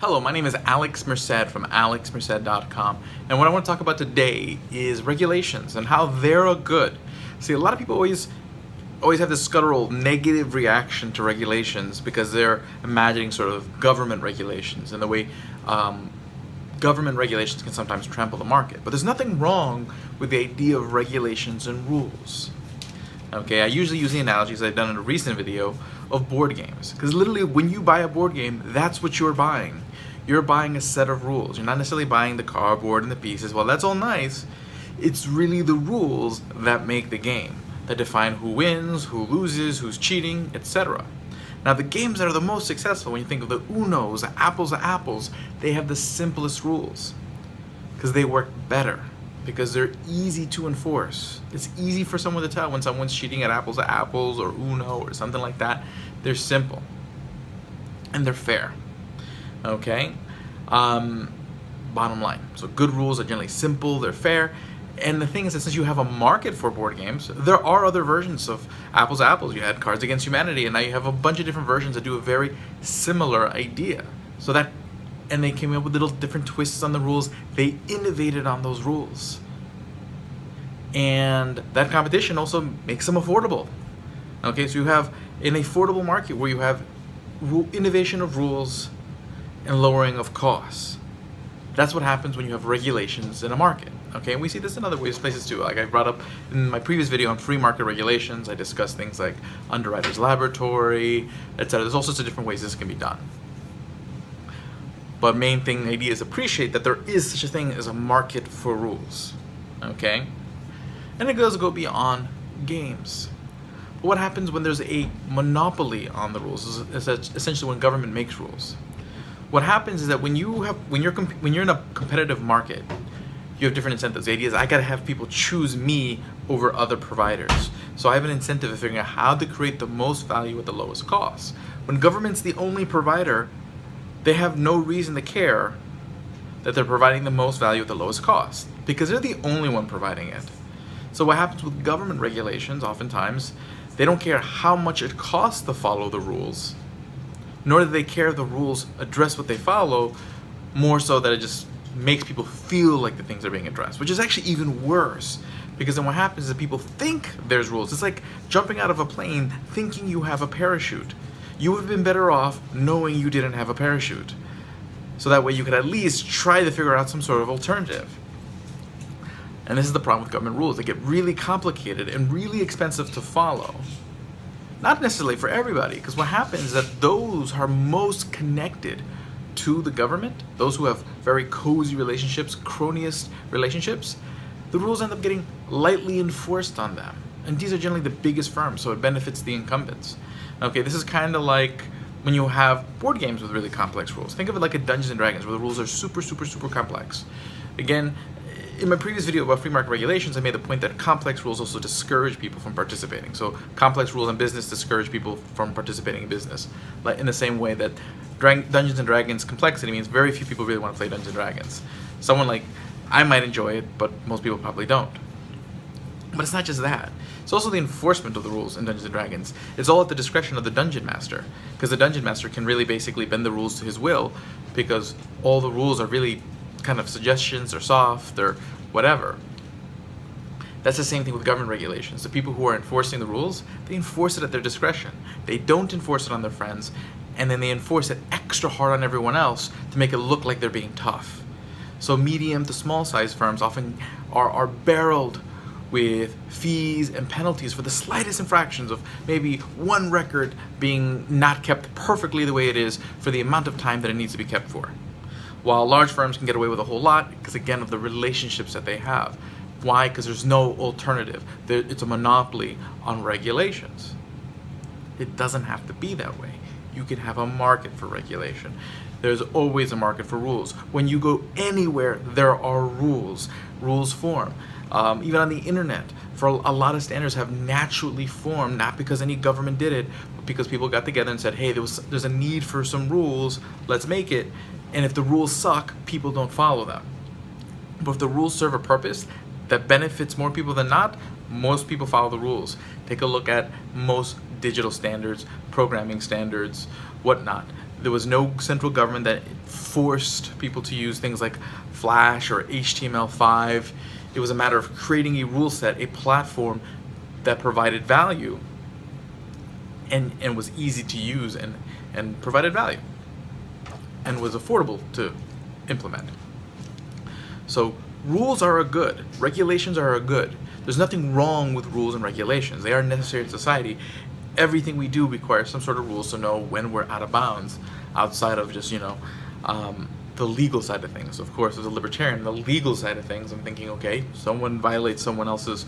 Hello, my name is Alex Merced from alexmerced.com, and what I want to talk about today is regulations and how they're a good. See, a lot of people always have this guttural negative reaction to regulations because they're imagining sort of government regulations and the way government regulations can sometimes trample the market. But there's nothing wrong with the idea of regulations and rules. Okay, I usually use the analogies I've done in a recent video of board games. Because literally when you buy a board game, that's what you're buying. You're buying a set of rules. You're not necessarily buying the cardboard and the pieces. Well, that's all nice. It's really the rules that make the game, that define who wins, who loses, who's cheating, etc. Now the games that are the most successful, when you think of the Unos, the apples, they have the simplest rules. Because they work better. Because they're easy to enforce. It's easy for someone to tell when someone's cheating at apples or Uno or something like that. They're simple. And they're fair. Okay? Bottom line. So good rules are generally simple, they're fair. And the thing is that since you have a market for board games, there are other versions of apples. You had Cards Against Humanity, and now you have a bunch of different versions that do a very similar idea. So that and they came up with little different twists on the rules. They innovated on those rules. And that competition also makes them affordable. Okay, so you have an affordable market where you have innovation of rules and lowering of costs. That's what happens when you have regulations in a market. Okay, and we see this in other places too. Like I brought up in my previous video on free market regulations, I discussed things like underwriter's laboratory, etc. There's all sorts of different ways this can be done. But main thing, the idea is appreciate that there is such a thing as a market for rules, okay? And it does go beyond games. But what happens when there's a monopoly on the rules? Is essentially when government makes rules. What happens is that when you're in a competitive market, you have different incentives. The idea is I gotta have people choose me over other providers. So I have an incentive of figuring out how to create the most value at the lowest cost. When government's the only provider, they have no reason to care that they're providing the most value at the lowest cost because they're the only one providing it. So what happens with government regulations, oftentimes, they don't care how much it costs to follow the rules, nor do they care if the rules address what they follow, more so that it just makes people feel like the things are being addressed, which is actually even worse. Because then what happens is that people think there's rules. It's like jumping out of a plane thinking you have a parachute. You would have been better off knowing you didn't have a parachute. So that way you could at least try to figure out some sort of alternative. And this is the problem with government rules. They get really complicated and really expensive to follow. Not necessarily for everybody, because what happens is that those are most connected to the government, those who have very cozy relationships, cronyist relationships, the rules end up getting lightly enforced on them. And these are generally the biggest firms, so it benefits the incumbents. Okay, this is kind of like when you have board games with really complex rules. Think of it like a Dungeons and Dragons, where the rules are super complex. Again, in my previous video about free market regulations, I made the point that complex rules also discourage people from participating. So complex rules in business discourage people from participating in business. Like in the same way that Dungeons and Dragons complexity means very few people really want to play Dungeons and Dragons. Someone like I might enjoy it, but most people probably don't. But it's not just that. It's also the enforcement of the rules in Dungeons & Dragons. It's all at the discretion of the Dungeon Master, because the Dungeon Master can really basically bend the rules to his will, because all the rules are really kind of suggestions or soft or whatever. That's the same thing with government regulations. The people who are enforcing the rules, they enforce it at their discretion. They don't enforce it on their friends, and then they enforce it extra hard on everyone else to make it look like they're being tough. So medium to small size firms often are barreled with fees and penalties for the slightest infractions of maybe one record being not kept perfectly the way it is for the amount of time that it needs to be kept for. While large firms can get away with a whole lot because, again, of the relationships that they have. Why? Because there's no alternative. It's a monopoly on regulations. It doesn't have to be that way. You can have a market for regulation. There's always a market for rules. When you go anywhere, there are rules. Rules form. Even on the internet, for a lot of standards have naturally formed, not because any government did it, but because people got together and said, hey, there's a need for some rules, let's make it. And if the rules suck, people don't follow them. But if the rules serve a purpose that benefits more people than not, most people follow the rules. Take a look at most digital standards, programming standards, whatnot. There was no central government that forced people to use things like Flash or HTML5. It was a matter of creating a rule set, a platform that provided value and was easy to use and provided value and was affordable to implement. So rules are a good, regulations are a good. There's nothing wrong with rules and regulations. They are necessary in society. Everything we do requires some sort of rules to know when we're out of bounds, outside of just, the legal side of things. Of course, as a libertarian, the legal side of things, I'm thinking, okay, someone violates someone else's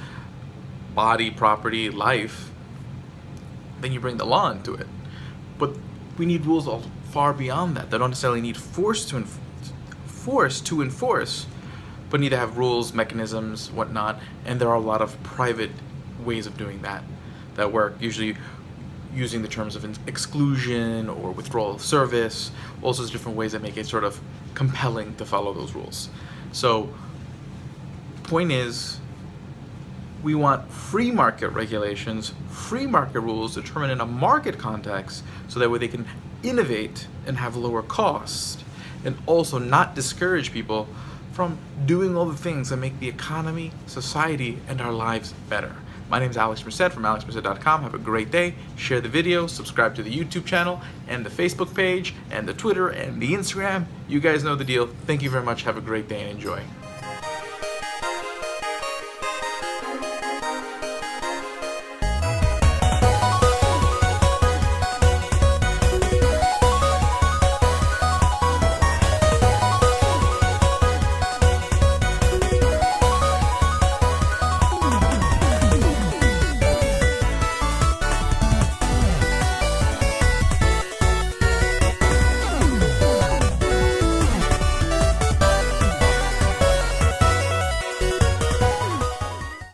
body, property, life, then you bring the law into it. But we need rules all far beyond that. They don't necessarily need force to enforce, but need to have rules, mechanisms, whatnot. And there are a lot of private ways of doing that work, usually using the terms of exclusion or withdrawal of service, all sorts of different ways that make it sort of compelling to follow those rules. So, point is, we want free market regulations, free market rules determined in a market context, so that way they can innovate and have lower cost, and also not discourage people from doing all the things that make the economy, society, and our lives better. My name is Alex Merced from alexmerced.com. Have a great day. Share the video, subscribe to the YouTube channel, and the Facebook page, and the Twitter, and the Instagram. You guys know the deal. Thank you very much. Have a great day and enjoy.